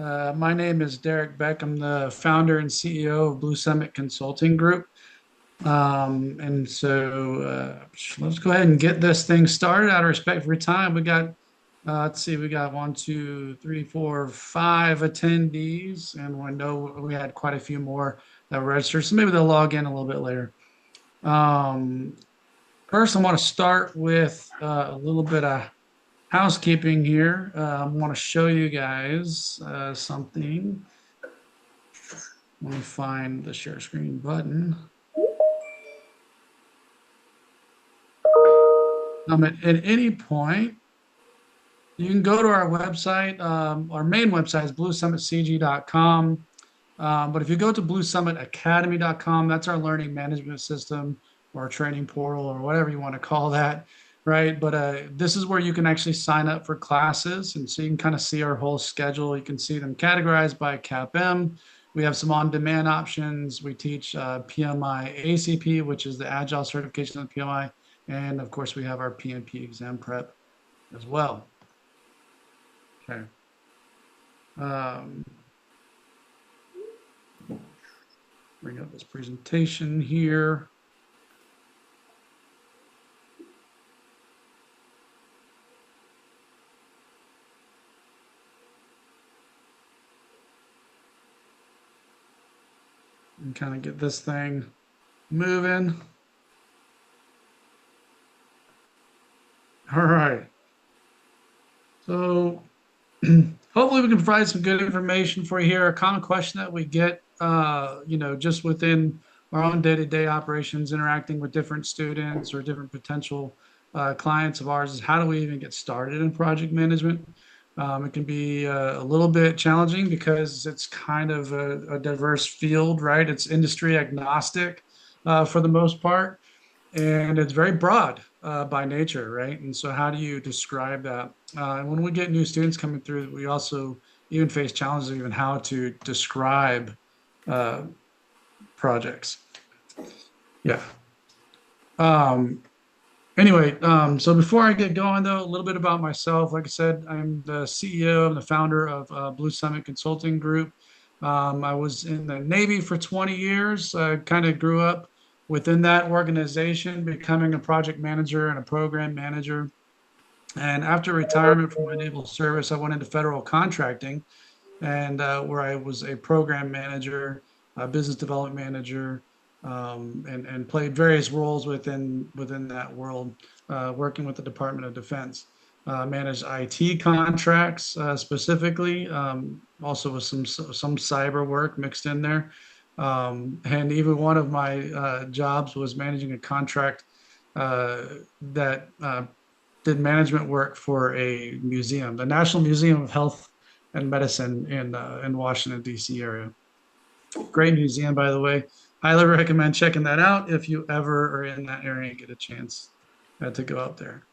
My name is Derek Beck. I'm the founder and CEO of Blue Summit Consulting Group. Let's go ahead and get this thing started. Out of respect for your time, let's see, we got one, two, three, four, five attendees, and we know we had quite a few more that registered, so maybe they'll log in a little bit later. Um, First, I want to start with a little bit of housekeeping here. I want to show you guys something. Let me find the share screen button. At any point, you can go to our website. Our main website is bluesummitcg.com. But if you go to bluesummitacademy.com, that's our learning management system or training portal or whatever you want to call that, right? But this is where you can actually sign up for classes. And so you can kind of see our whole schedule. You can see them categorized by CAPM. We have some on-demand options. We teach PMI ACP, which is the Agile certification of the PMI. And of course, we have our PMP exam prep as well. Okay. Bring up this presentation here. And kind of get this thing moving. All right. So hopefully we can provide some good information for you here. A common question that we get, just within our own day-to-day operations, interacting with different students or different potential clients of ours is how do we even get started in project management? It can be a little bit challenging because it's kind of a diverse field, right? It's industry agnostic for the most part, and it's very broad by nature, right? And so, how do you describe that? And when we get new students coming through, we also even face challenges of even how to describe uh, projects. Yeah. Um, so before I get going, though, a little bit about myself. Like I said, I'm the CEO and the founder of Blue Summit Consulting Group. I was in the Navy for 20 years. I kind of grew up within that organization, becoming a project manager and a program manager. And after retirement from my naval service, I went into federal contracting, and where I was a program manager, a business development manager, and played various roles within that world, working with the Department of Defense. Managed IT contracts specifically, also with some cyber work mixed in there. And even one of my jobs was managing a contract that did management work for a museum, the National Museum of Health and Medicine in Washington D.C. area. Great museum, by the way. Highly recommend checking that out if you ever are in that area and get a chance to go out there.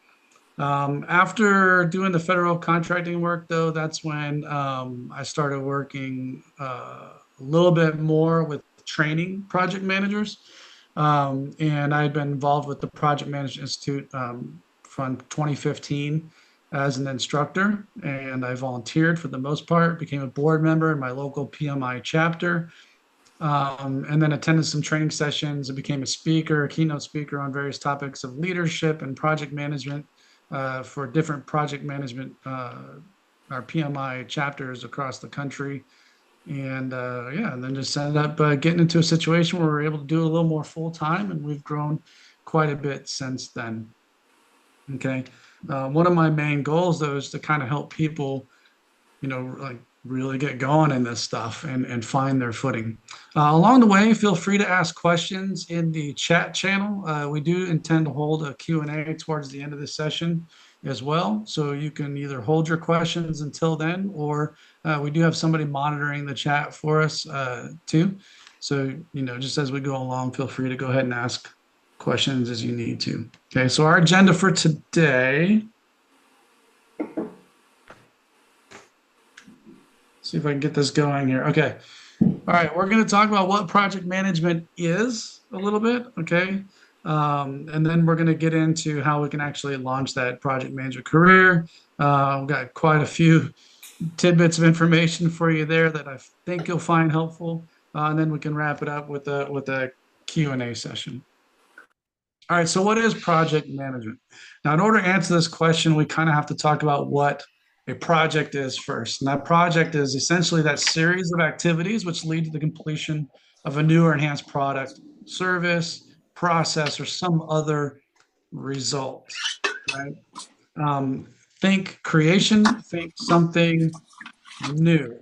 After doing the federal contracting work, though, that's when I started working a little bit more with training project managers. And I'd been involved with the Project Management Institute from 2015 as an instructor, and I volunteered for the most part, became a board member in my local PMI chapter, and then attended some training sessions and became a speaker, a keynote speaker on various topics of leadership and project management for different project management, our PMI chapters across the country. And then just ended up getting into a situation where we're able to do a little more full time, and we've grown quite a bit since then. Okay. One of my main goals, though, is to kind of help people, like really get going in this stuff and find their footing. Along the way, feel free to ask questions in the chat channel. We do intend to hold a Q&A towards the end of the session as well. So you can either hold your questions until then, or we do have somebody monitoring the chat for us too. So, just as we go along, feel free to go ahead and ask questions as you need to. Okay, so our agenda for today. See if I can get this going here. Okay. All right, we're going to talk about what project management is a little bit, okay? And then we're going to get into how we can actually launch that project management career. We've got quite a few tidbits of information for you there that I think you'll find helpful. And then we can wrap it up with a Q&A session. All right, so what is project management? Now, in order to answer this question, we kind of have to talk about what a project is first. And that project is essentially that series of activities which lead to the completion of a new or enhanced product, service, process, or some other result, right? Um, think creation, think something new.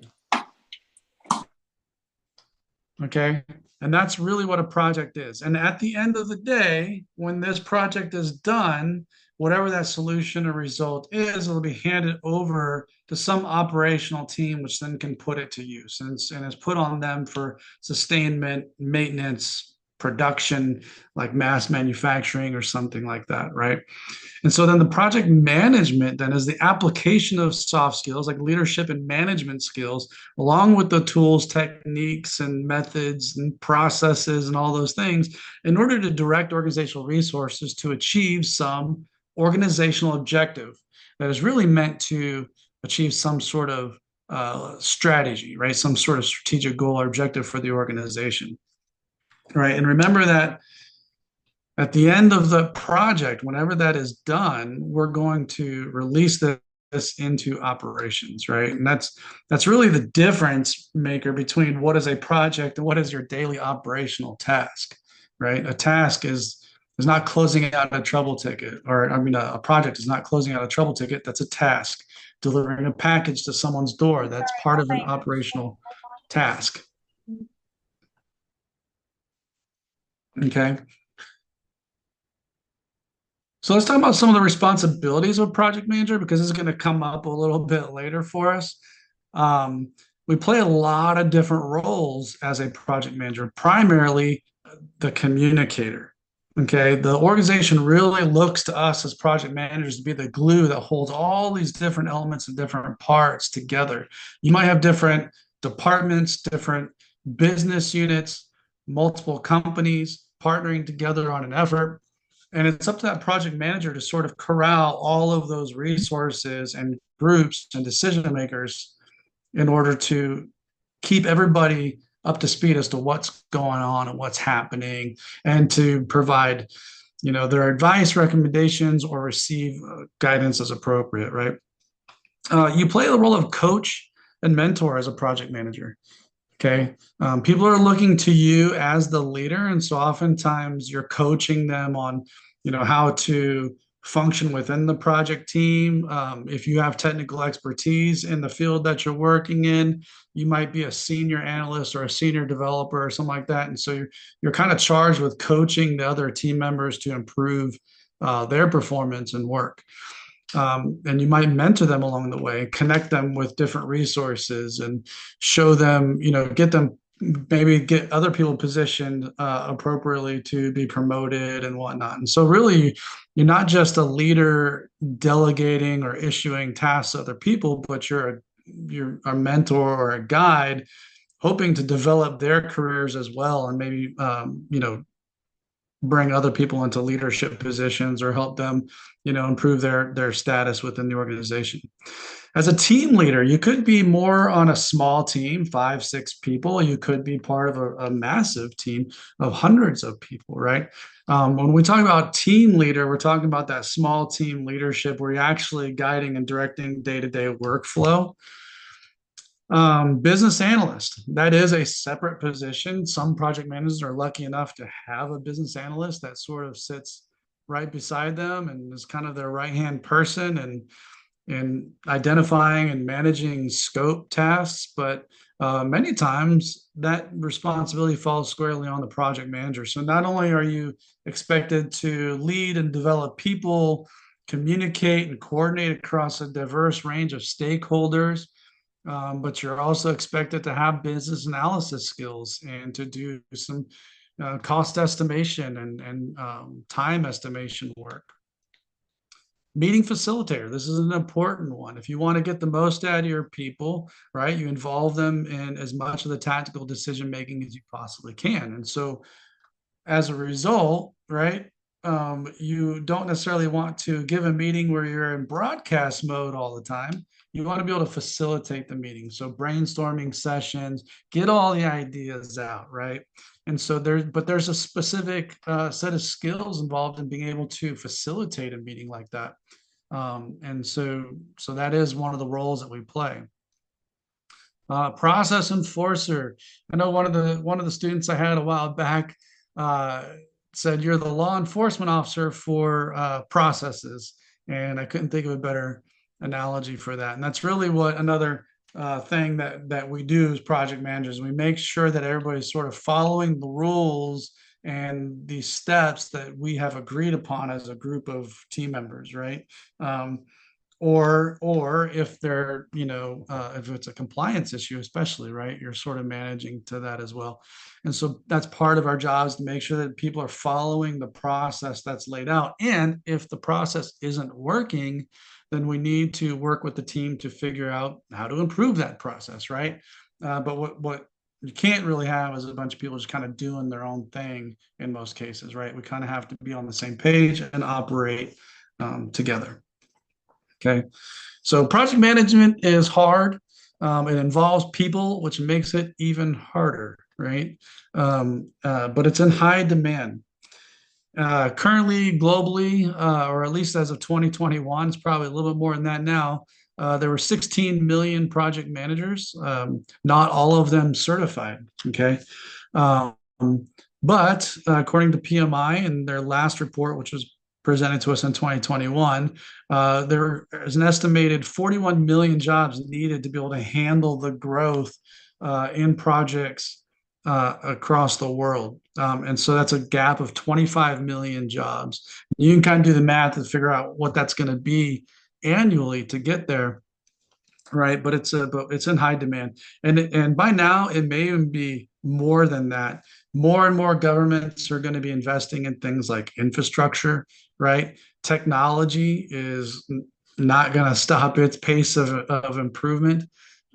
Okay. And that's really what a project is. And at the end of the day, when this project is done, whatever that solution or result is, it'll be handed over to some operational team, which then can put it to use and is put on them for sustainment, maintenance, production, like mass manufacturing or something like that, right? And so then the project management then is the application of soft skills like leadership and management skills, along with the tools, techniques, and methods and processes and all those things in order to direct organizational resources to achieve some organizational objective that is really meant to achieve some sort of strategy, right? Some sort of strategic goal or objective for the organization, right? And remember that at the end of the project, whenever that is done, we're going to release this into operations, right? And that's really the difference maker between what is a project and what is your daily operational task, right? A task is not closing out a trouble ticket, or I mean, a project is not closing out a trouble ticket. That's a task. Delivering a package to someone's door, that's part of an operational task. Okay. So let's talk about some of the responsibilities of a project manager because this is going to come up a little bit later for us. Um, we play a lot of different roles as a project manager, primarily the communicator. Okay, the organization really looks to us as project managers to be the glue that holds all these different elements and different parts together. You might have different departments, different business units, multiple companies partnering together on an effort, and it's up to that project manager to sort of corral all of those resources and groups and decision makers in order to keep everybody up to speed as to what's going on and what's happening, and to provide, their advice, recommendations, or receive guidance as appropriate, right? You play the role of coach and mentor as a project manager. Okay. People are looking to you as the leader. And so oftentimes you're coaching them on, how to function within the project team. If you have technical expertise in the field that you're working in, you might be a senior analyst or a senior developer or something like that. And so you're kind of charged with coaching the other team members to improve their performance and work. And you might mentor them along the way, connect them with different resources, and show them, get them, maybe get other people positioned appropriately to be promoted and whatnot. And so, really, you're not just a leader delegating or issuing tasks to other people, but you're a mentor or a guide, hoping to develop their careers as well, and maybe bring other people into leadership positions or help them, improve their status within the organization. As a team leader, you could be more on a small team, 5, 6 people. You could be part of a massive team of hundreds of people, right? When we talk about team leader, we're talking about that small team leadership where you're actually guiding and directing day-to-day workflow. Business analyst, that is a separate position. Some project managers are lucky enough to have a business analyst that sort of sits right beside them and is kind of their right-hand person and identifying and managing scope tasks. But many times that responsibility falls squarely on the project manager. So not only are you expected to lead and develop people, communicate and coordinate across a diverse range of stakeholders, but you're also expected to have business analysis skills and to do some cost estimation and time estimation work. Meeting facilitator. This is an important one. If you want to get the most out of your people, right, you involve them in as much of the tactical decision making as you possibly can. And so as a result, right, you don't necessarily want to give a meeting where you're in broadcast mode all the time. You want to be able to facilitate the meeting. So brainstorming sessions, get all the ideas out, right? And so there's a specific set of skills involved in being able to facilitate a meeting like that. And so that is one of the roles that we play. Process enforcer. I know one of the students I had a while back uh, said you're the law enforcement officer for processes, and I couldn't think of a better analogy for that. And that's really what another thing that we do as project managers. We make sure that everybody's sort of following the rules and the steps that we have agreed upon as a group of team members, right? Or if they're if it's a compliance issue, especially, right, you're sort of managing to that as well. And so that's part of our job, is to make sure that people are following the process that's laid out. And if the process isn't working, then we need to work with the team to figure out how to improve that process, right? But what you can't really have is a bunch of people just kind of doing their own thing in most cases, right? We kind of have to be on the same page and operate together. Okay. So project management is hard. It involves people, which makes it even harder, right? But it's in high demand. Currently, globally, or at least as of 2021, it's probably a little bit more than that now. There were 16 million project managers, not all of them certified. Okay. Um, but according to PMI in their last report, which was presented to us in 2021, there is an estimated 41 million jobs needed to be able to handle the growth in projects across the world. And so that's a gap of 25 million jobs. You can kind of do the math and figure out what that's going to be annually to get there, right? But it's in high demand, and by now it may even be more than that. More and more governments are going to be investing in things like infrastructure, right? Technology is not going to stop its pace of improvement.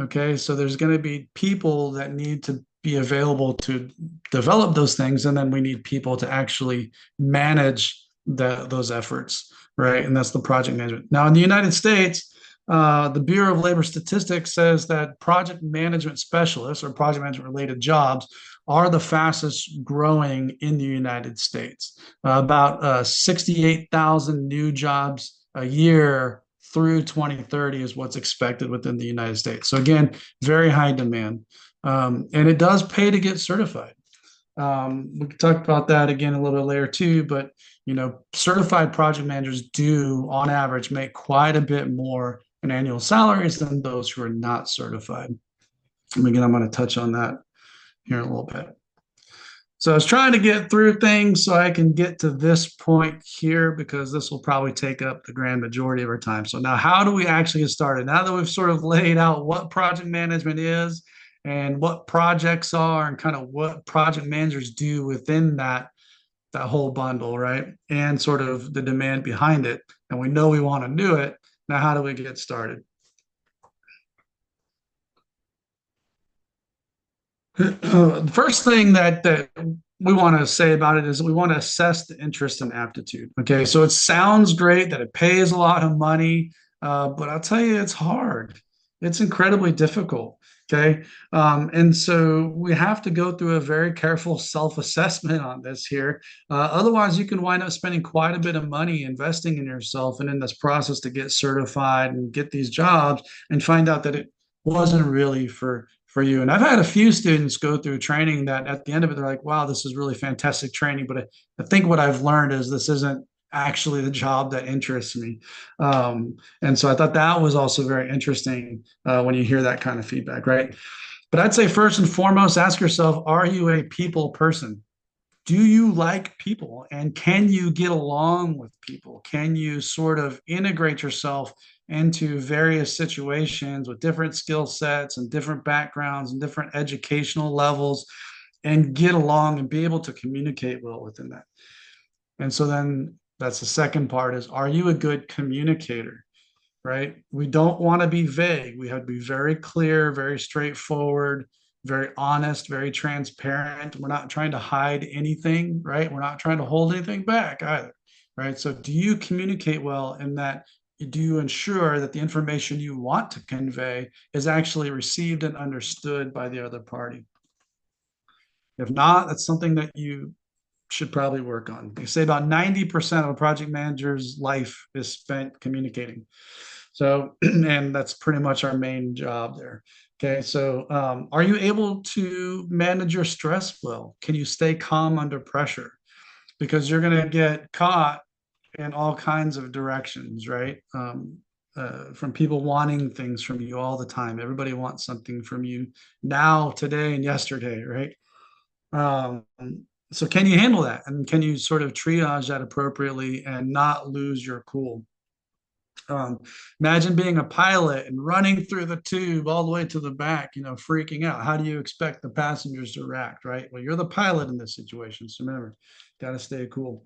Okay, so there's going to be people that need to be available to develop those things, and then we need people to actually manage those efforts, right? And that's the project management. Now, in the United States, the Bureau of Labor Statistics says that project management specialists or project management related jobs are the fastest growing in the United States. About 68,000 new jobs a year through 2030 is what's expected within the United States. So again, very high demand. And it does pay to get certified. We can talk about that again a little bit later too, but certified project managers do on average make quite a bit more in annual salaries than those who are not certified. And again, I'm going to touch on that here in a little bit. So I was trying to get through things so I can get to this point here, because this will probably take up the grand majority of our time. So now, how do we actually get started? Now that we've sort of laid out what project management is and what projects are and kind of what project managers do within that whole bundle, right? And sort of the demand behind it, and we know we want to do it. Now, how do we get started? The first thing that we want to say about it is we want to assess the interest and aptitude. Okay, so it sounds great that it pays a lot of money, but I'll tell you, it's hard. It's incredibly difficult. Okay, and so we have to go through a very careful self-assessment on this here. Otherwise, you can wind up spending quite a bit of money investing in yourself and in this process to get certified and get these jobs, and find out that it wasn't really for you. And I've had a few students go through training that at the end of it, they're like, wow, this is really fantastic training. But I think what I've learned is this isn't actually the job that interests me. And so I thought that was also very interesting when you hear that kind of feedback, right? But I'd say first and foremost, ask yourself, are you a people person? Do you like people, and can you get along with people? Can you sort of integrate yourself into various situations with different skill sets and different backgrounds and different educational levels, and get along and be able to communicate well within that? And so then that's the second part, is, are you a good communicator? Right? We don't want to be vague. We have to be very clear, very straightforward, very honest, very transparent. We're not trying to hide anything, right? We're not trying to hold anything back either. right? So do you communicate well in that? Do you ensure that the information you want to convey is actually received and understood by the other party? If not, that's something that you should probably work on. They say about 90% of a project manager's life is spent communicating. So, and that's pretty much our main job there. Okay, so are you able to manage your stress well? Can you stay calm under pressure? Because you're going to get caught in all kinds of directions, right? From people wanting things from you all the time. Everybody wants something from you now, today, and yesterday, right? Um, so can you handle that? And can you sort of triage that appropriately and not lose your cool? Um, Imagine being a pilot and running through the tube all the way to the back, freaking out. How do you expect the passengers to react, right? Well, you're the pilot in this situation. So remember, got to stay cool.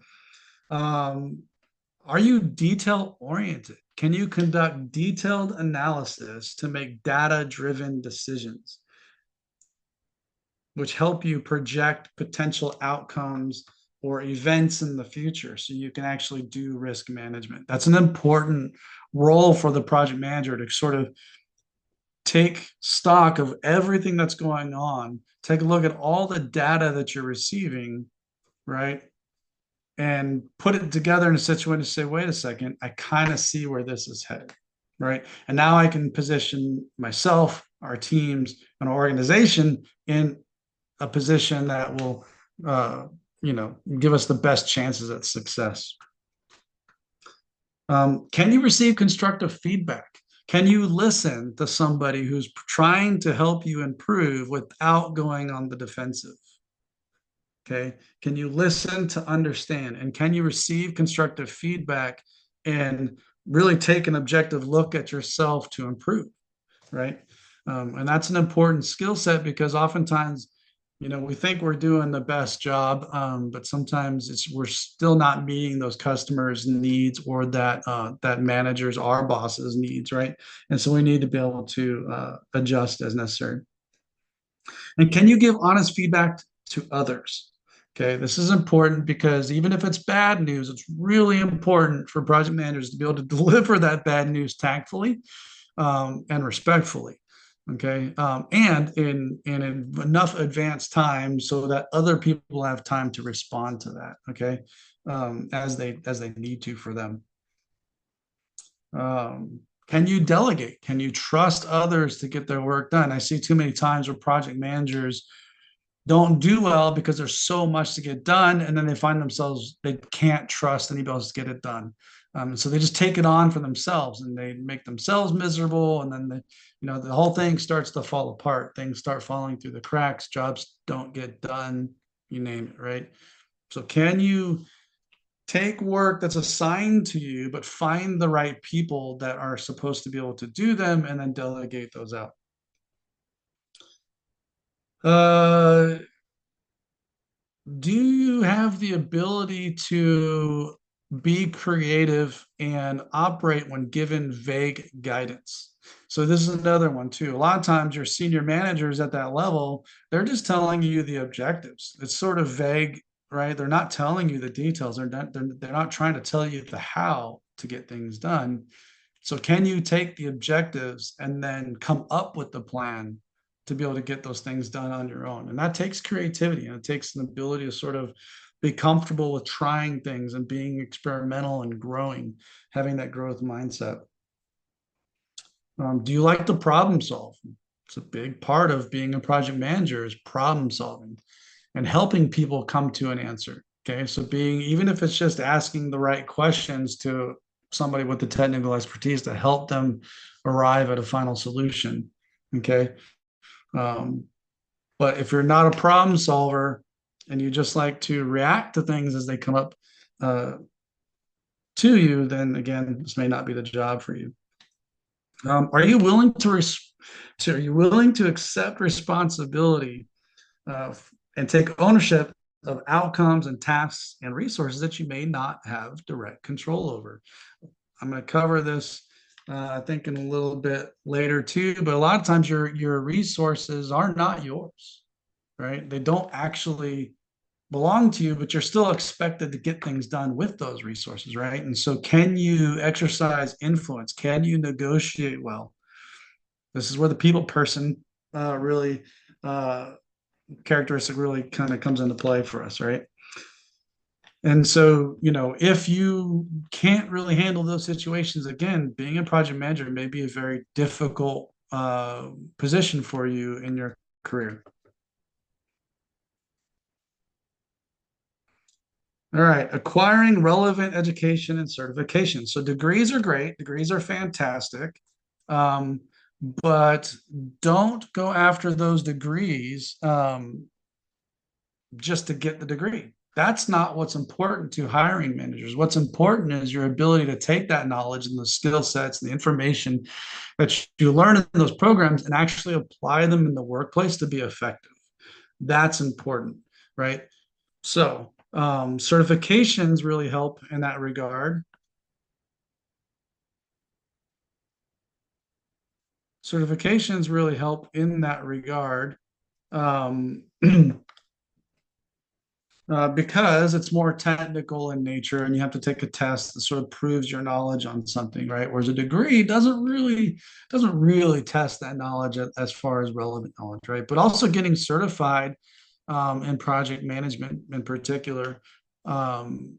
Um, are you detail oriented? Can you conduct detailed analysis to make data driven decisions, which help you project potential outcomes or events in the future so you can actually do risk management? That's an important role for the project manager to sort of take stock of everything that's going on, take a look at all the data that you're receiving, right? And put it together in a situation to say, wait a second, I kind of see where this is headed, right? And now I can position myself, our teams, and our organization in a position that will, uh, give us the best chances at success. Can you receive constructive feedback? Can you listen to somebody who's trying to help you improve without going on the defensive? Okay. Can you listen to understand? And can you receive constructive feedback and really take an objective look at yourself to improve? Right. And that's an important skill set because oftentimes, we think we're doing the best job, but sometimes we're still not meeting those customers' needs or that managers, our bosses' needs, right? And so we need to be able to adjust as necessary. And can you give honest feedback to others? Okay, this is important because even if it's bad news, it's really important for project managers to be able to deliver that bad news tactfully and respectfully. Okay, and in enough advance time so that other people have time to respond to that. Okay, as they need to for them. Can you delegate? Can you trust others to get their work done? I see too many times where project managers don't do well because there's so much to get done, and then they find themselves they can't trust anybody else to get it done. So they just take it on for themselves, and they make themselves miserable, and then the whole thing starts to fall apart. Things start falling through the cracks. Jobs don't get done. You name it, right? So can you take work that's assigned to you, but find the right people that are supposed to be able to do them, and then delegate those out? Uh, do you have the ability to be creative and operate when given vague guidance? So this is another one too. A lot of times your senior managers at that level, they're just telling you the objectives. It's sort of vague, right? They're not telling you the details. They're not trying to tell you the how to get things done. So can you take the objectives and then come up with the plan to be able to get those things done on your own? And that takes creativity, and it takes an ability to sort of be comfortable with trying things and being experimental and growing, having that growth mindset. Do you like to problem solve? It's a big part of being a project manager is problem solving and helping people come to an answer. Okay. So even if it's just asking the right questions to somebody with the technical expertise to help them arrive at a final solution. Okay. Um, but if you're not a problem solver and you just like to react to things as they come up uh, to you, then again, this may not be the job for you. Are you willing are you willing to accept responsibility and take ownership of outcomes and tasks and resources that you may not have direct control over? I'm going to cover this, I think, in a little bit later too. But a lot of times, your resources are not yours, right? They don't actually belong to you, but you're still expected to get things done with those resources, right? And so, can you exercise influence? Can you negotiate well? This is where the people person really characteristic really kind of comes into play for us, right? And so, if you can't really handle those situations, again, being a project manager may be a very difficult position for you in your career. All right, acquiring relevant education and certification. So degrees are great, degrees are fantastic, um, but don't go after those degrees just to get the degree. That's not what's important to hiring managers. What's important is your ability to take that knowledge and the skill sets and the information that you learn in those programs and actually apply them in the workplace to be effective. That's important, right? So, certifications really help in that regard. Certifications really help in that regard. Um, because it's more technical in nature and you have to take a test that sort of proves your knowledge on something, right? Whereas a degree doesn't really test that knowledge as far as relevant knowledge, right? But also getting certified in project management in particular um,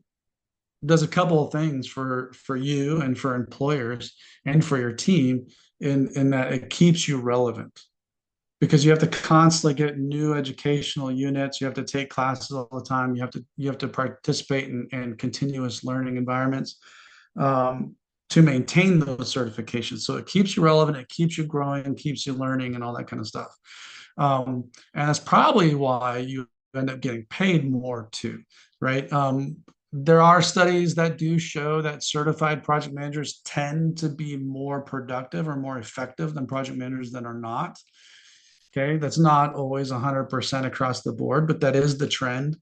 does a couple of things for you and for employers and for your team in that it keeps you relevant because you have to constantly get new educational units. You have to take classes all the time. You have to participate in continuous learning environments to maintain those certifications. So it keeps you relevant, it keeps you growing, keeps you learning, and all that kind of stuff. And that's probably why you end up getting paid more too, right? There are studies that do show that certified project managers tend to be more productive or more effective than project managers that are not. Okay, that's not always 100% across the board, but that is the trend.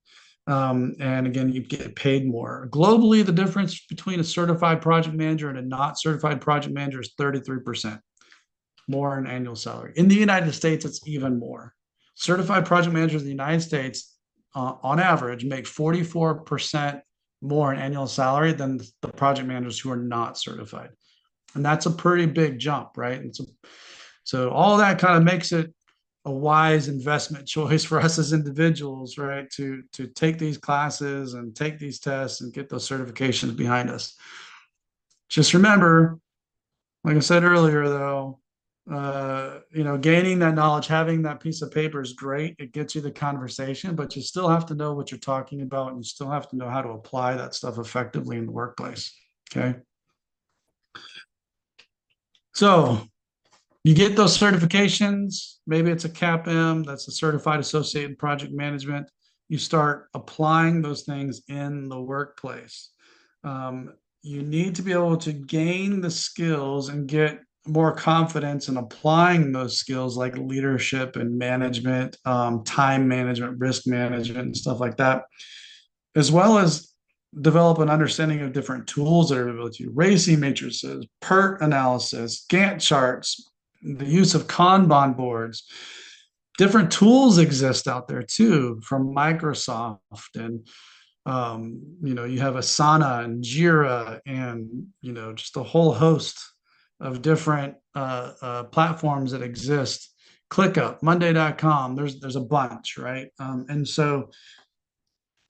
And again, you get paid more. Globally, the difference between a certified project manager and a not certified project manager is 33% more in annual salary. In the United States, it's even more. Certified project managers in the United States, on average, make 44% more in annual salary than the project managers who are not certified. And that's a pretty big jump, right? So all that kind of makes it a wise investment choice for us as individuals, right? To take these classes and take these tests and get those certifications behind us. Just remember, like I said earlier, though, gaining that knowledge, having that piece of paper is great. It gets you the conversation, but you still have to know what you're talking about, and you still have to know how to apply that stuff effectively in the workplace. Okay. So you get those certifications. Maybe it's a CAPM, that's a certified associate in project management. You start applying those things in the workplace. You need to be able to gain the skills and get more confidence in applying those skills like leadership and management, time management, risk management, and stuff like that, as well as develop an understanding of different tools that are available to you: RACI matrices, PERT analysis, Gantt charts, the use of Kanban boards. Different tools exist out there too from Microsoft, and you have Asana and Jira, and just a whole host of different platforms that exist. ClickUp, Monday.com. There's a bunch, right? And so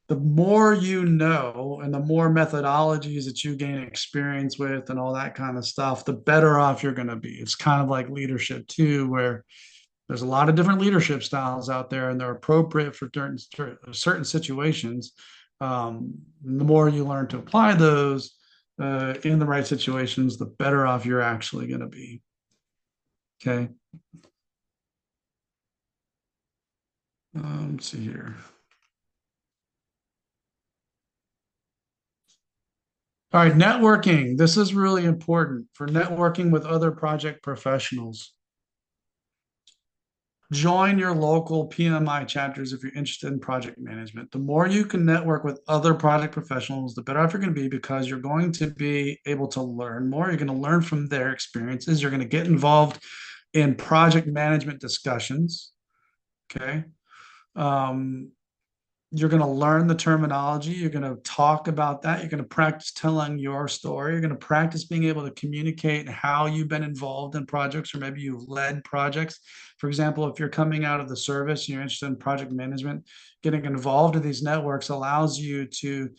the more you know and the more methodologies that you gain experience with and all that kind of stuff, the better off you're going to be. It's kind of like leadership too, where there's a lot of different leadership styles out there and they're appropriate for certain situations. The more you learn to apply those in the right situations, the better off you're actually going to be. Okay. Let's see here. All right, networking. This is really important for networking with other project professionals. Join your local PMI chapters if you're interested in project management. The more you can network with other project professionals, the better off you're going to be because you're going to be able to learn more. You're going to learn from their experiences. You're going to get involved in project management discussions. Okay. Um, You're going to learn the terminology. You're going to talk about that. You're going to practice telling your story. You're going to practice being able to communicate how you've been involved in projects, or maybe you've led projects. For example, if you're coming out of the service and you're interested in project management, getting involved in these networks allows you to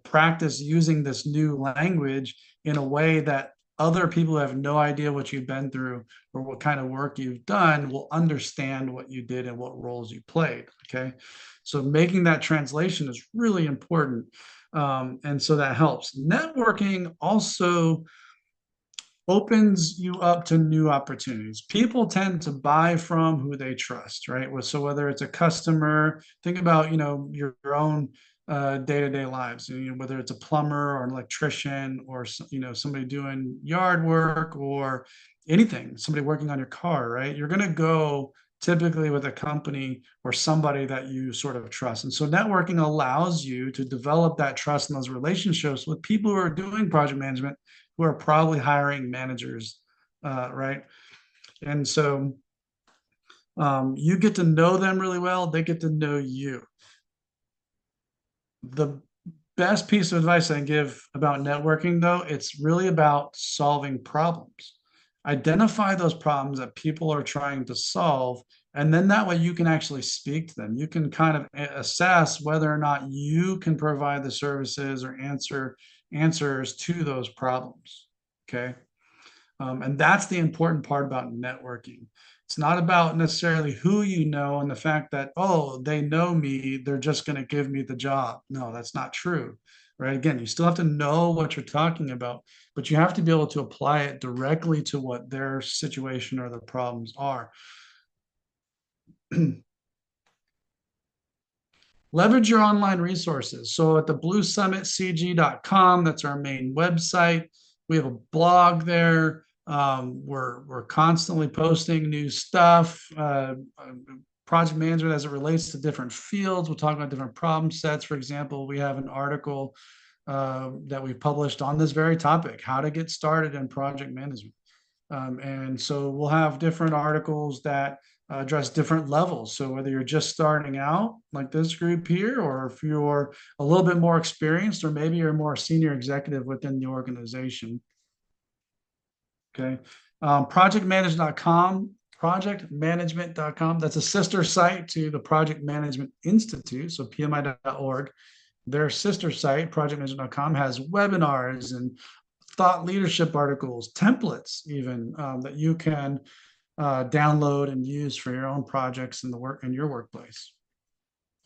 practice using this new language in a way that other people who have no idea what you've been through or what kind of work you've done will understand what you did and what roles you played. Okay. So making that translation is really important. And so that helps. Networking also opens you up to new opportunities. People tend to buy from who they trust, right? So whether it's a customer, think about, your own day-to-day lives, whether it's a plumber or an electrician or, somebody doing yard work or anything, somebody working on your car, right? You're going to go typically with a company or somebody that you sort of trust. And so networking allows you to develop that trust and those relationships with people who are doing project management, who are probably hiring managers, right? And so you get to know them really well. They get to know you. The best piece of advice I can give about networking, though, it's really about solving problems. Identify those problems that people are trying to solve, and then that way you can actually speak to them. You can kind of assess whether or not you can provide the services or answers to those problems. Okay. And that's the important part about networking. It's not about necessarily who you know and the fact that, oh, they know me, they're just going to give me the job. No, that's not true. Right. Again, you still have to know what you're talking about, but you have to be able to apply it directly to what their situation or the problems are. Leverage your online resources. So at the bluesummitcg.com, that's our main website. We have a blog there. We're constantly posting new stuff, project management as it relates to different fields. We'll talk about different problem sets. For example, we have an article that we published on this very topic, how to get started in project management. And so we'll have different articles that address different levels. So whether you're just starting out, like this group here, or if you're a little bit more experienced, or maybe you're a more senior executive within the organization. Okay. Projectmanagement.com, that's a sister site to the Project Management Institute, so pmi.org. Their sister site, projectmanagement.com, has webinars and thought leadership articles, templates even, that you can download and use for your own projects in your workplace.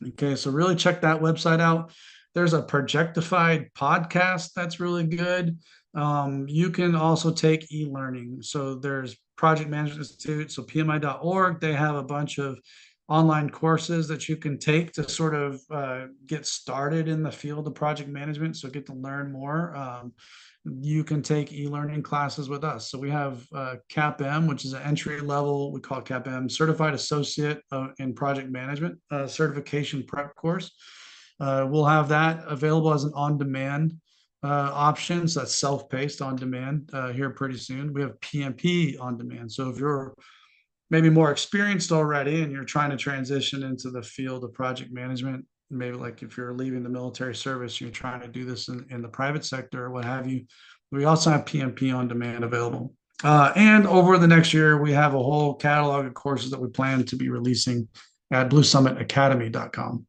Okay, so really check that website out. There's a Projectified podcast that's really good. You can also take e-learning. So there's Project Management Institute, so pmi.org. They have a bunch of online courses that you can take to sort of get started in the field of project management. So get to learn more. You can take e-learning classes with us. So we have CAPM, which is an entry level, we call it CAPM, Certified Associate in Project Management certification prep course. We'll have that available as an on-demand option. So that's self-paced on demand here pretty soon. We have PMP on demand. So if you're maybe more experienced already and you're trying to transition into the field of project management, maybe like if you're leaving the military service, you're trying to do this in the private sector or what have you, we also have PMP on demand available. And over the next year, we have a whole catalog of courses that we plan to be releasing at bluesummitacademy.com.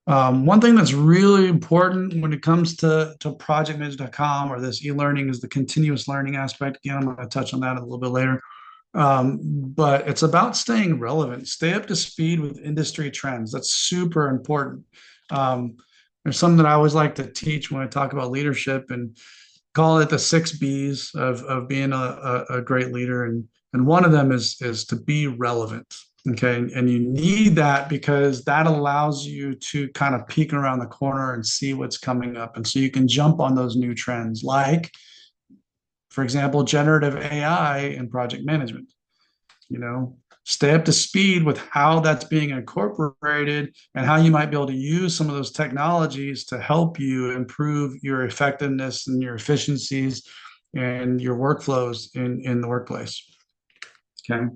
One thing that's really important when it comes to projectmanage.com or this e-learning is the continuous learning aspect. Again, I'm going to touch on that a little bit later. But it's about staying relevant, stay up to speed with industry trends. That's super important. There's something that I always like to teach when I talk about leadership and call it the 6 Bs of being a great leader. And one of them is to be relevant. Okay. And you need that because that allows you to kind of peek around the corner and see what's coming up. And so you can jump on those new trends, like, for example, generative AI in project management. Stay up to speed with how that's being incorporated and how you might be able to use some of those technologies to help you improve your effectiveness and your efficiencies and your workflows in the workplace. Okay.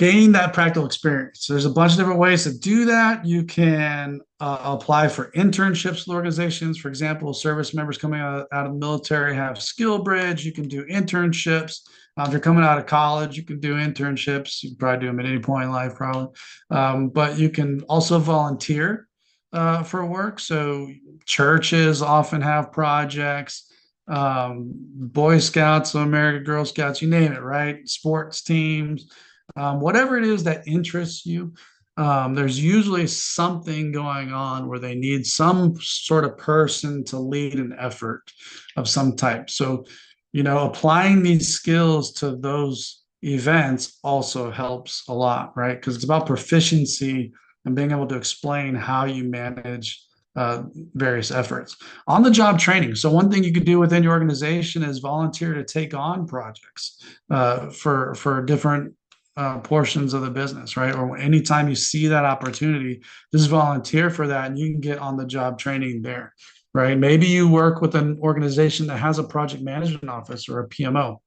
Gaining that practical experience. There's a bunch of different ways to do that. You can apply for internships with organizations. For example, service members coming out of the military have skill bridge. You can do internships. If you're coming out of college, you can do internships. You can probably do them at any point in life, probably. But you can also volunteer for work. So churches often have projects, Boy Scouts, American Girl Scouts, you name it, right? Sports teams, whatever it is that interests you. There's usually something going on where they need some sort of person to lead an effort of some type. So, applying these skills to those events also helps a lot, right? Because it's about proficiency and being able to explain how you manage uh, various efforts. On the job training. So, one thing you could do within your organization is volunteer to take on projects for different portions of the business, right? Or anytime you see that opportunity, just volunteer for that and you can get on the job training there, right? Maybe you work with an organization that has a project management office or a PMO,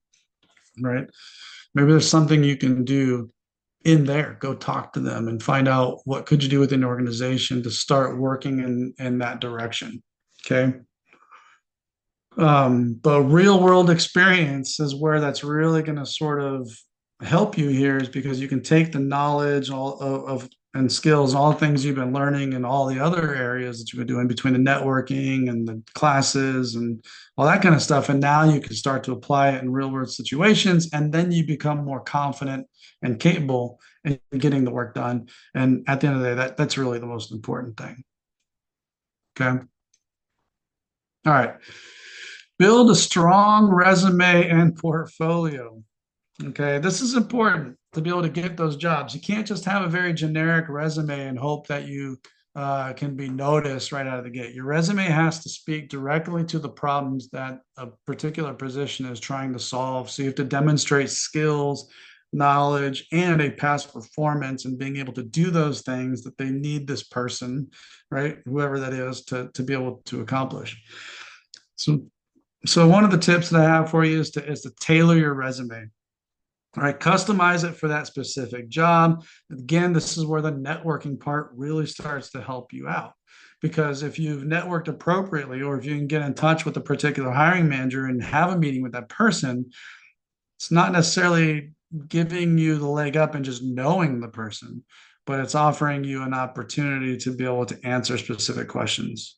right? Maybe there's something you can do in there. Go talk to them and find out what could you do within the organization to start working in that direction. Okay. But real world experience is where that's really going to sort of help you here, is because you can take the knowledge all of and skills and all the things you've been learning and all the other areas that you've been doing between the networking and the classes and all that kind of stuff. And now you can start to apply it in real world situations. And then you become more confident and capable in getting the work done. And at the end of the day, that's really the most important thing. Okay. All right. Build a strong resume and portfolio. Okay, this is important to be able to get those jobs. You can't just have a very generic resume and hope that you can be noticed right out of the gate. Your resume has to speak directly to the problems that a particular position is trying to solve. So you have to demonstrate skills, knowledge, and a past performance and being able to do those things that they need this person, right? Whoever that is, to be able to accomplish. So so one of the tips that I have for you is to tailor your resume. All right, customize it for that specific job. Again, this is where the networking part really starts to help you out. Because if you've networked appropriately, or if you can get in touch with a particular hiring manager and have a meeting with that person, it's not necessarily giving you the leg up and just knowing the person, but it's offering you an opportunity to be able to answer specific questions.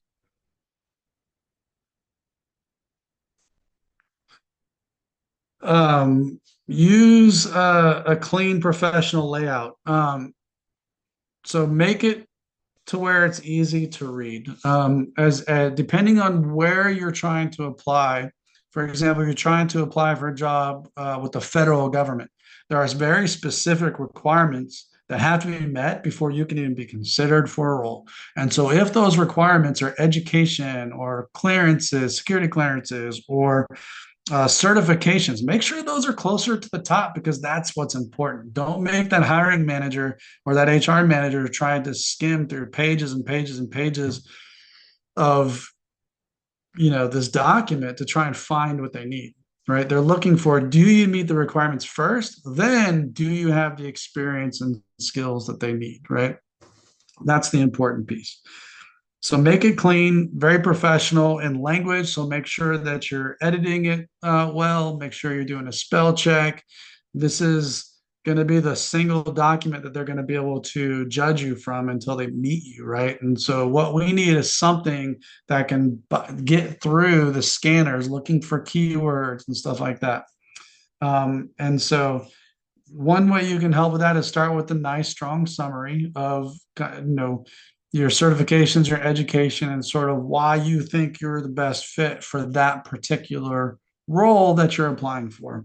Use a clean professional layout. So make it to where it's easy to read. As Depending on where you're trying to apply, for example, you're trying to apply for a job with the federal government. There are very specific requirements that have to be met before you can even be considered for a role. And so, if those requirements are education or clearances, security clearances, or certifications, make sure those are closer to the top, because that's what's important. Don't make that hiring manager or that HR manager try to skim through pages and pages and pages of this document to try and find what they need, right? They're looking for, do you meet the requirements first, then do you have the experience and skills that they need, right? That's the important piece. So make it clean, very professional in language. So make sure that you're editing it well. Make sure you're doing a spell check. This is going to be the single document that they're going to be able to judge you from until they meet you, right? And so what we need is something that can get through the scanners looking for keywords and stuff like that. And so one way you can help with that is start with a nice, strong summary of, your certifications, your education, and sort of why you think you're the best fit for that particular role that you're applying for.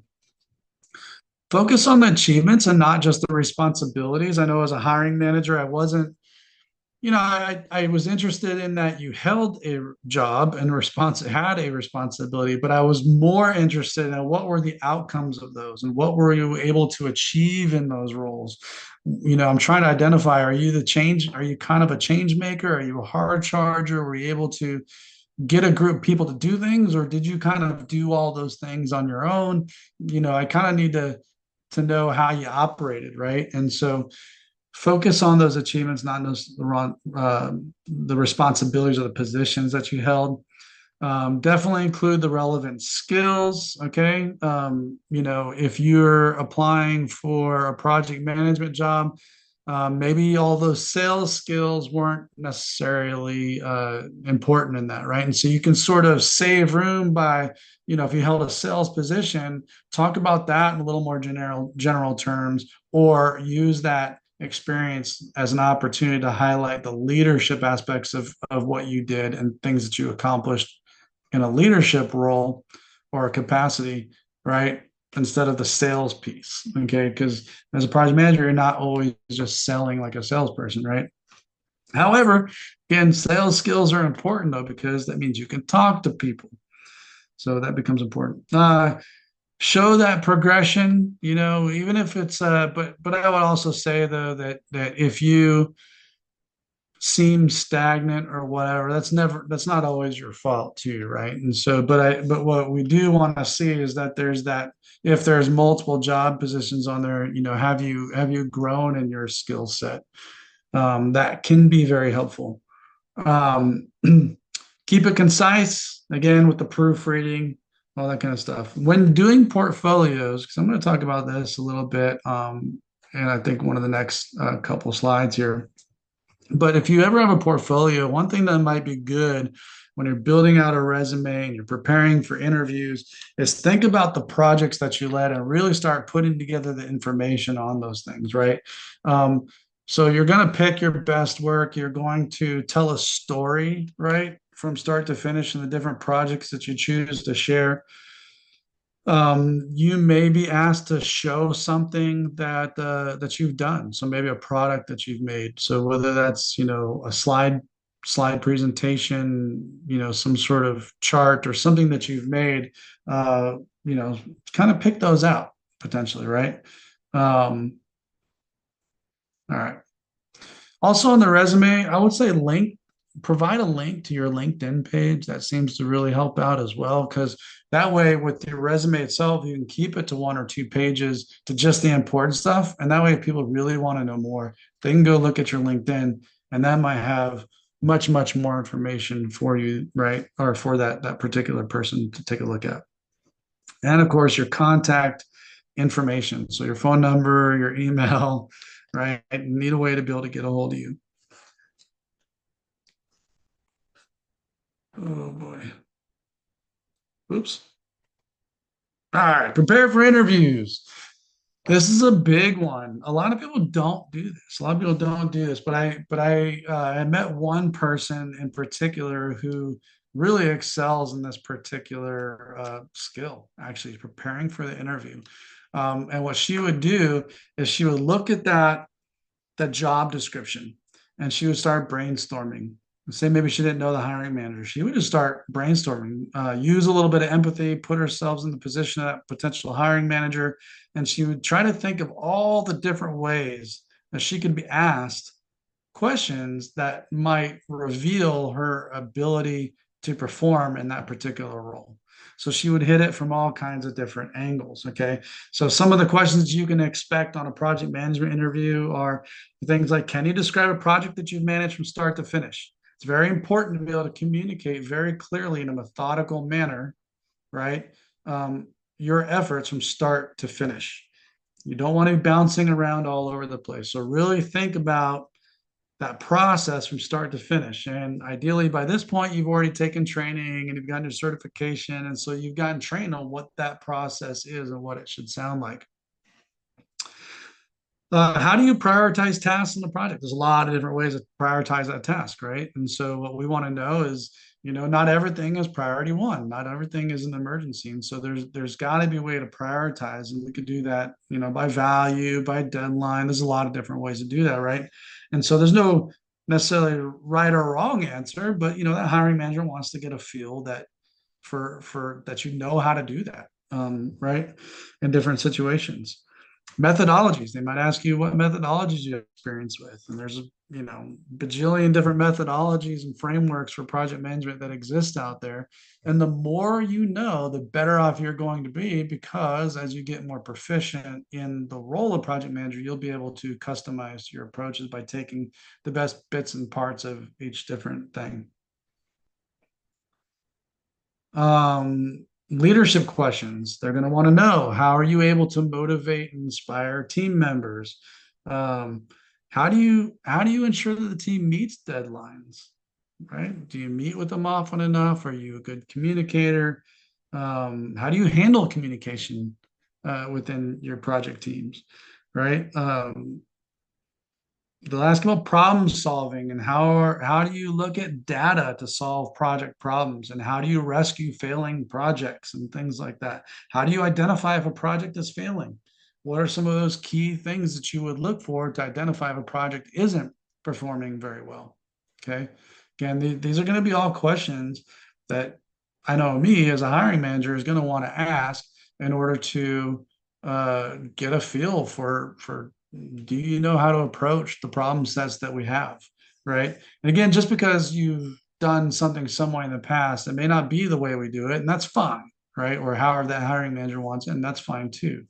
Focus on the achievements and not just the responsibilities. I know as a hiring manager, I wasn't, I was interested in that you held a job and had a responsibility, but I was more interested in what were the outcomes of those and what were you able to achieve in those roles. I'm trying to identify, are you kind of a change maker? Are you a hard charger? Were you able to get a group of people to do things, or did you kind of do all those things on your own? I kind of need to to know how you operated, right? And so focus on those achievements, not those the responsibilities or the positions that you held. Definitely include the relevant skills. Okay. If you're applying for a project management job, maybe all those sales skills weren't necessarily important in that, right? And so you can sort of save room by, if you held a sales position, talk about that in a little more general terms, or use that experience as an opportunity to highlight the leadership aspects of what you did and things that you accomplished in a leadership role or a capacity, right? Instead of the sales piece. Okay. Because as a project manager, you're not always just selling like a salesperson, right? However, again, sales skills are important though, because that means you can talk to people. So that becomes important. Show that progression, even if it's but I would also say though that if you seem stagnant or whatever, that's not always your fault too, right? And so but what we do want to see is that if there's multiple job positions on there, have you grown in your skill set? That can be very helpful. um, Keep it concise, again, with the proofreading, all that kind of stuff when doing portfolios, because I'm going to talk about this a little bit, and I think one of the next couple slides here. But if you ever have a portfolio, one thing that might be good when you're building out a resume and you're preparing for interviews is think about the projects that you led and really start putting together the information on those things, right? So you're going to pick your best work. You're going to tell a story, right? From start to finish in the different projects that you choose to share. You may be asked to show something that you've done. So maybe a product that you've made. So whether that's a slide presentation, some sort of chart or something that you've made, kind of pick those out potentially, right? All right. Also on the resume, I would say provide a link to your LinkedIn page. That seems to really help out as well, because that way with your resume itself, you can keep it to 1 or 2 pages to just the important stuff. And that way, if people really want to know more, they can go look at your LinkedIn, and that might have much, much more information for you, right? Or for that particular person to take a look at. And of course, your contact information. So your phone number, your email, right? You need a way to be able to get a hold of you. Oh boy. Oops. All right. Prepare for interviews. This is a big one. A lot of people don't do this. A lot of people don't do this, I met one person in particular who really excels in this particular skill, actually preparing for the interview. And what she would do is she would look at that job description and she would start brainstorming. Say maybe she didn't know the hiring manager. She would just start brainstorming, use a little bit of empathy, put herself in the position of that potential hiring manager, and she would try to think of all the different ways that she could be asked questions that might reveal her ability to perform in that particular role. So she would hit it from all kinds of different angles. Okay. So some of the questions you can expect on a project management interview are things like, can you describe a project that you've managed from start to finish? It's very important to be able to communicate very clearly in a methodical manner, right? Your efforts from start to finish. You don't want to be bouncing around all over the place. So really think about that process from start to finish. And ideally, by this point, you've already taken training and you've gotten your certification. And so you've gotten trained on what that process is and what it should sound like. How do you prioritize tasks in the project? There's a lot of different ways to prioritize that task, right? And so what we want to know is, not everything is priority one. Not everything is an emergency. And so there's got to be a way to prioritize, and we could do that, by value, by deadline. There's a lot of different ways to do that, right? And so there's no necessarily right or wrong answer, but that hiring manager wants to get a feel that for that how to do that, right, in different situations. Methodologies. They might ask you what methodologies you have experience with. And there's a, bajillion different methodologies and frameworks for project management that exist out there. And the more you know, the better off you're going to be, because as you get more proficient in the role of project manager, you'll be able to customize your approaches by taking the best bits and parts of each different thing. Leadership questions. They're going to want to know, how are you able to motivate and inspire team members? Um, how do you ensure that the team meets deadlines? Right? Do you meet with them often enough? Are you a good communicator? How do you handle communication within your project teams? Right? They'll ask about problem solving and how do you look at data to solve project problems, and how do you rescue failing projects and things like that. How do you identify if a project is failing? What are some of those key things that you would look for to identify if a project isn't performing very well? Okay. Again, these are going to be all questions that I know me as a hiring manager is going to want to ask in order to get a feel for do you know how to approach the problem sets that we have, right? And again, just because you've done something some way in the past, it may not be the way we do it, and that's fine, right? Or however that hiring manager wants it, and that's fine too,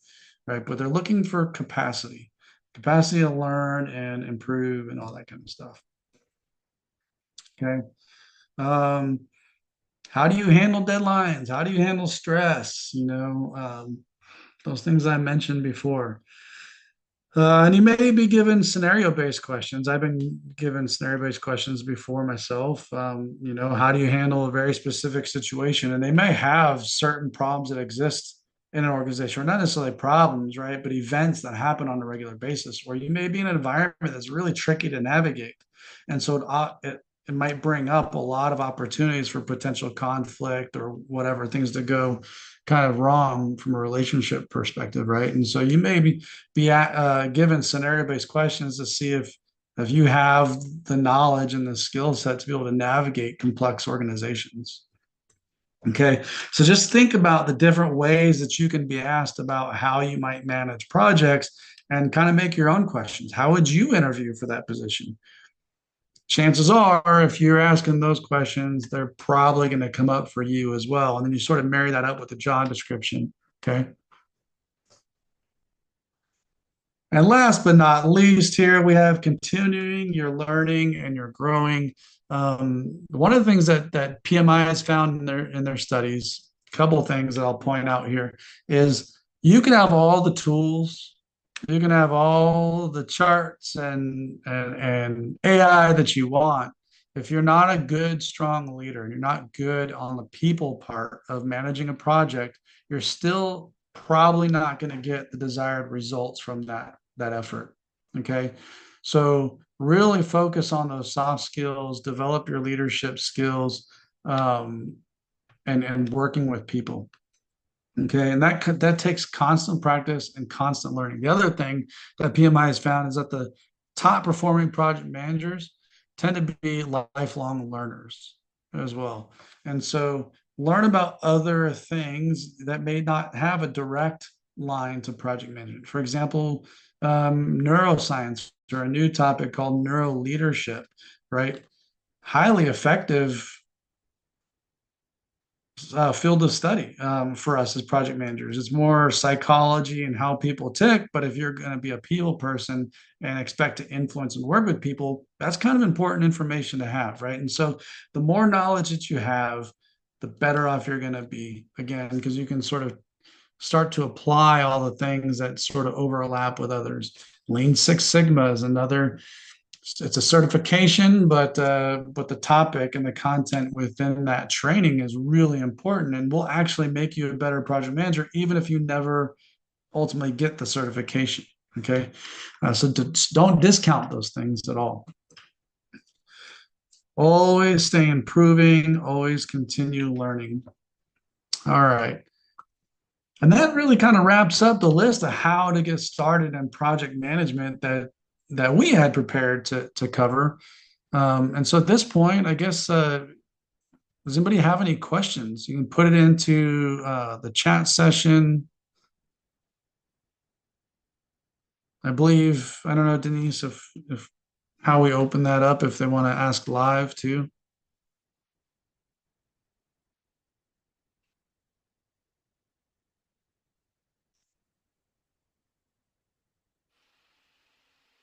right? But they're looking for capacity to learn and improve and all that kind of stuff. Okay. Um, how do you handle deadlines? How do you handle stress? Those things I mentioned before. And you may be given scenario-based questions. I've been given scenario-based questions before myself. How do you handle a very specific situation? And they may have certain problems that exist in an organization, or not necessarily problems, right? But events that happen on a regular basis, where you may be in an environment that's really tricky to navigate. And so it might bring up a lot of opportunities for potential conflict or whatever, things to go kind of wrong from a relationship perspective, right? And so you may be given scenario-based questions to see if you have the knowledge and the skill set to be able to navigate complex organizations. Okay, so just think about the different ways that you can be asked about how you might manage projects, and kind of make your own questions. How would you interview for that position? Chances are, if you're asking those questions, they're probably going to come up for you as well. And then you sort of marry that up with the job description. Okay. And last but not least, here we have continuing your learning and your growing. One of the things that PMI has found in their studies, a couple of things that I'll point out here, is you can have all the tools, you can have all the charts and AI that you want. If you're not a good, strong leader, and you're not good on the people part of managing a project, you're still probably not going to get the desired results from that effort. Okay. So really focus on those soft skills, develop your leadership skills, um, and working with people. Okay, and that takes constant practice and constant learning. The other thing that PMI has found is that the top performing project managers tend to be lifelong learners as well. And so learn about other things that may not have a direct line to project management. For example, neuroscience, or a new topic called neuro leadership, right? Highly effective field of study for us as project managers. It's more psychology and how people tick. But if you're going to be a people person and expect to influence and work with people, that's kind of important information to have, right? And so the more knowledge that you have, the better off you're going to be, again, because you can sort of start to apply all the things that sort of overlap with others. Lean Six Sigma is another. It's a certification, but the topic and the content within that training is really important, and will actually make you a better project manager, even if you never ultimately get the certification. Okay, so don't discount those things at all. Always stay improving, always continue learning. All right. And that really kind of wraps up the list of how to get started in project management that we had prepared to cover. And so at this point, I guess, does anybody have any questions? You can put it into the chat session. I believe, I don't know, Denise, if how we open that up, if they want to ask live too.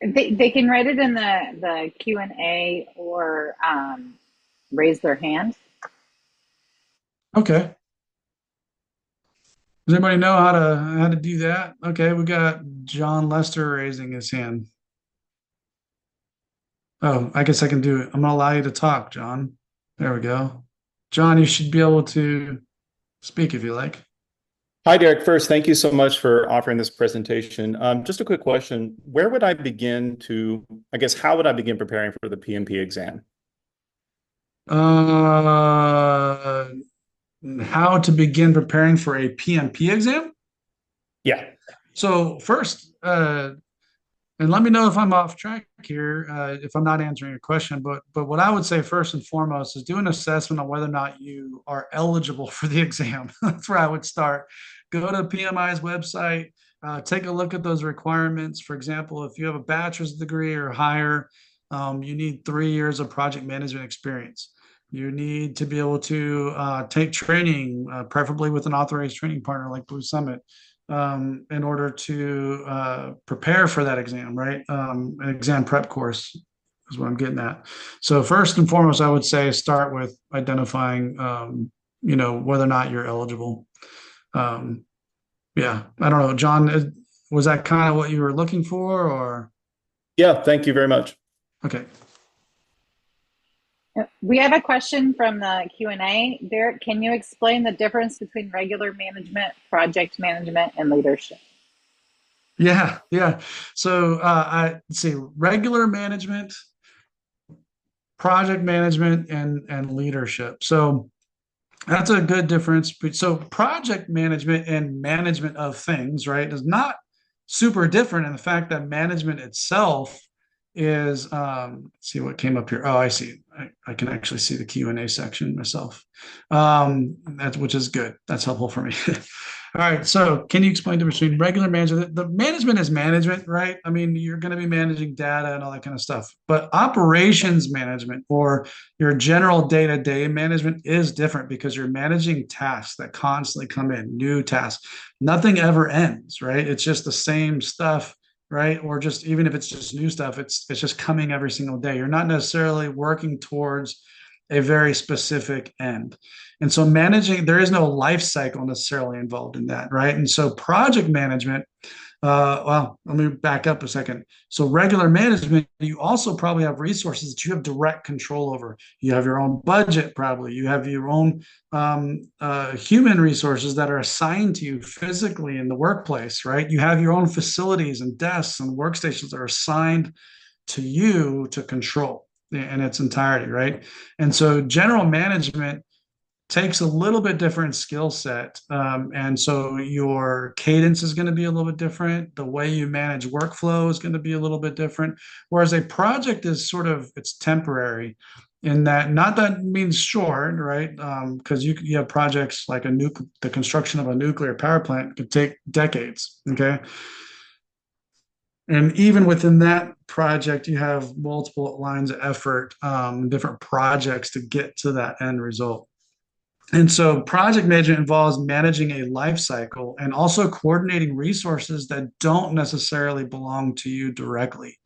They can write it in the Q&A or raise their hand. Okay. Does anybody know how to do that? Okay, we got John Lester raising his hand. Oh, I guess I can do it. I'm gonna allow you to talk, John. There we go. John, you should be able to speak if you like. Hi, Derek. First, thank you so much for offering this presentation. Just a quick question. Where would I begin to, I guess, how would I begin preparing for the PMP exam? Uh, how to begin preparing for a PMP exam? Yeah. So first, and let me know if I'm off track here, if I'm not answering your question. But what I would say first and foremost is do an assessment on whether or not you are eligible for the exam. That's where I would start. Go to PMI's website, take a look at those requirements. For example, if you have a bachelor's degree or higher, you need 3 years of project management experience. You need to be able to take training, preferably with an authorized training partner like Blue Summit, in order to prepare for that exam, right? An exam prep course is what I'm getting at. So first and foremost, I would say start with identifying, whether or not you're eligible. Um, yeah, I don't know, John, was that kind of what you were looking for, or? Yeah, thank you very much. Okay. We have a question from the Q&A. Derek, can you explain the difference between regular management, project management, and leadership? Yeah, yeah. So I see regular management, project management, and leadership. So that's a good difference. So project management and management of things, right, is not super different in the fact that management itself is let's see what came up here. Oh, I see. I can actually see the Q&A section myself. That's which is good. That's helpful for me. All right. So can you explain the difference between regular management? The management is management, right? I mean, you're going to be managing data and all that kind of stuff. But operations management or your general day-to-day management is different because you're managing tasks that constantly come in, new tasks. Nothing ever ends, right? It's just the same stuff, right? Or just even if it's just new stuff, it's just coming every single day. You're not necessarily working towards a very specific end. And so managing, there is no life cycle necessarily involved in that, right? And so project management, well, let me back up a second. So regular management, you also probably have resources that you have direct control over. You have your own budget, probably. You have your own human resources that are assigned to you physically in the workplace, right? You have your own facilities and desks and workstations that are assigned to you to control in its entirety, right? And so general management takes a little bit different skill set. And so your cadence is going to be a little bit different. The way you manage workflow is going to be a little bit different. Whereas a project is sort of, it's temporary in that, not that means short, right? Because you have projects like the construction of a nuclear power plant could take decades, okay? And even within that project, you have multiple lines of effort, different projects to get to that end result. And so project management involves managing a life cycle and also coordinating resources that don't necessarily belong to you directly.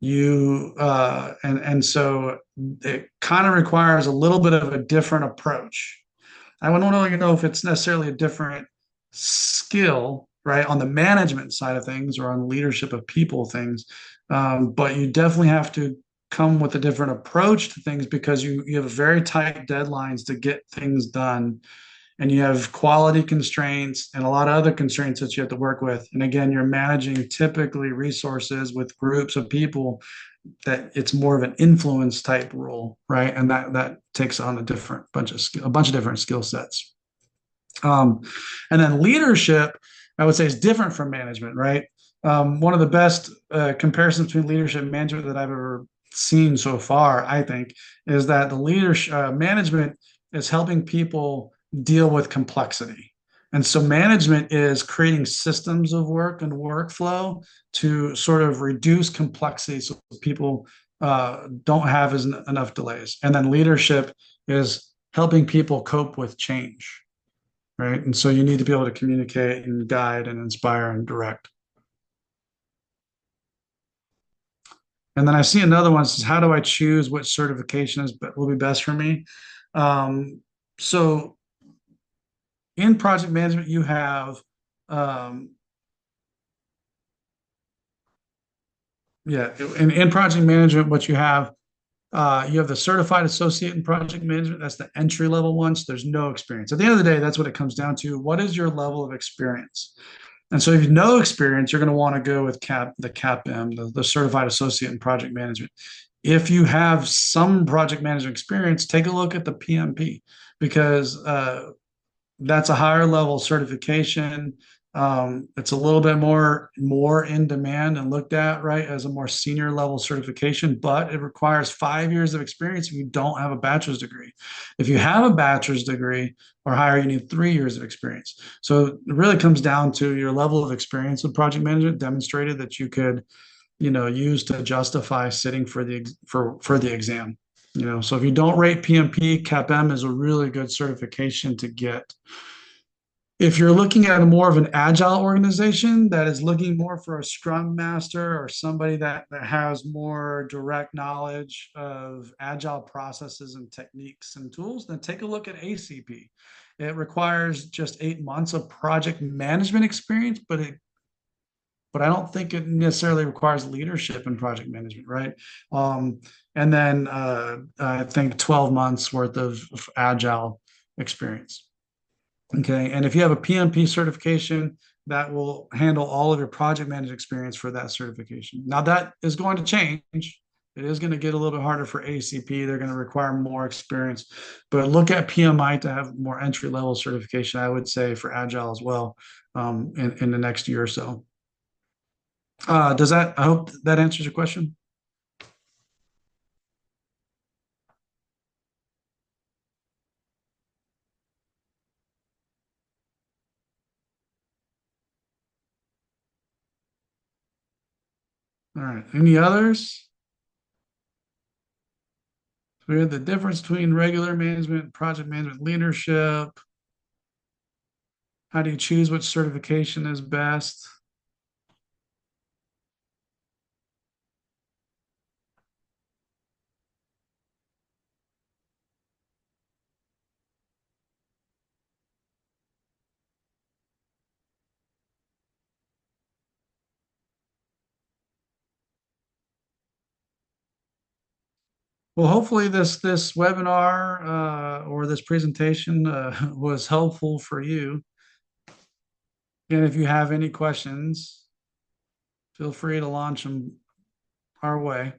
And so it kind of requires a little bit of a different approach. I don't really know if it's necessarily a different skill, right, on the management side of things or on leadership of people things. But you definitely have to come with a different approach to things because you have very tight deadlines to get things done. And you have quality constraints and a lot of other constraints that you have to work with. And again, you're managing typically resources with groups of people that it's more of an influence type role, right? And that takes on a bunch of different skill sets. And then leadership, I would say, is different from management, right? One of the best comparisons between leadership and management that I've ever seen so far, I think, is that the leadership management is helping people deal with complexity. And so management is creating systems of work and workflow to sort of reduce complexity so people don't have enough delays. And then leadership is helping people cope with change, right? And so you need to be able to communicate and guide and inspire and direct. And then I see another one says, how do I choose which certification will be best for me? So in project management, you have, um, in project management, what you have the certified associate in project management. That's the entry level one. So there's no experience. At the end of the day, that's what it comes down to. What is your level of experience? And so if you have no experience, you're going to want to go with the CAPM, the certified associate in project management. If you have some project management experience, take a look at the PMP, because that's a higher level certification. It's a little bit more in demand and looked at, right, as a more senior level certification, but it requires 5 years of experience if you don't have a bachelor's degree. If you have a bachelor's degree or higher, you need 3 years of experience. So it really comes down to your level of experience with project management demonstrated that you could, use to justify sitting for the exam. So if you don't rate PMP, CAPM is a really good certification to get. If you're looking at a more of an agile organization that is looking more for a scrum master or somebody that has more direct knowledge of agile processes and techniques and tools, then take a look at ACP. It requires just 8 months of project management experience, but I don't think it necessarily requires leadership in project management, right? And then I think 12 months worth of agile experience. Okay. And if you have a PMP certification, that will handle all of your project management experience for that certification. Now, that is going to change. It is going to get a little bit harder for ACP. They're going to require more experience. But look at PMI to have more entry level certification, I would say, for Agile as well, in the next year or so. I hope that answers your question. All right. Any others? We have the difference between regular management, project management, leadership. How do you choose which certification is best? Well, hopefully this webinar or this presentation was helpful for you. And if you have any questions, feel free to launch them our way.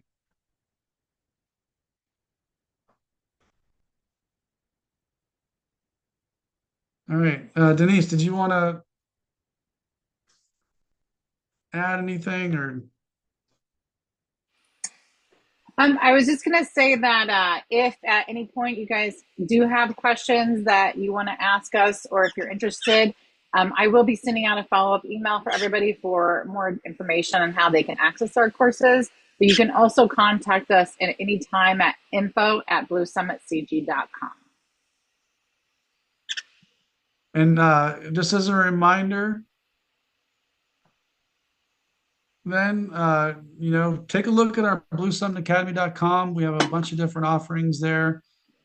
All right, Denise, did you want to add anything or? I was just going to say that if at any point you guys do have questions that you want to ask us, or if you're interested, I will be sending out a follow-up email for everybody for more information on how they can access our courses. But you can also contact us at any time at info@bluesummitcg.com. And just as a reminder, then take a look at our bluesummitacademy.com. We have a bunch of different offerings there,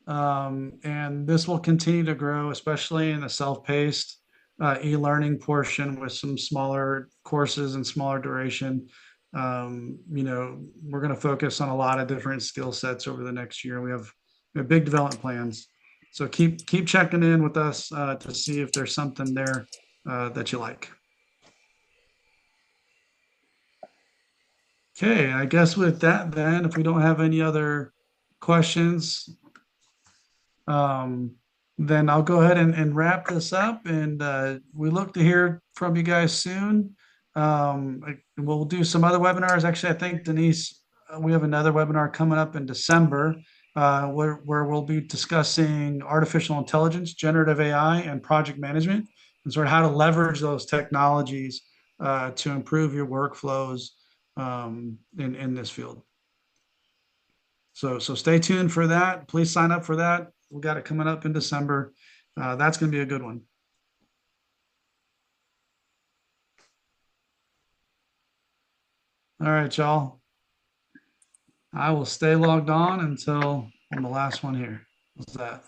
and this will continue to grow, especially in the self-paced e-learning portion with some smaller courses and smaller duration. We're going to focus on a lot of different skill sets over the next year. We have big development plans, so keep checking in with us to see if there's something there that you like. Okay, I guess with that, then, if we don't have any other questions, then I'll go ahead and wrap this up. And we look to hear from you guys soon. We'll do some other webinars. Actually, I think, Denise, we have another webinar coming up in December where we'll be discussing artificial intelligence, generative AI, and project management. and sort of how to leverage those technologies to improve your workflows in this field. So stay tuned for that. Please sign up for that. We got it coming up in December. That's going to be a good one. All right, y'all. I will stay logged on until I'm the last one here. What's that?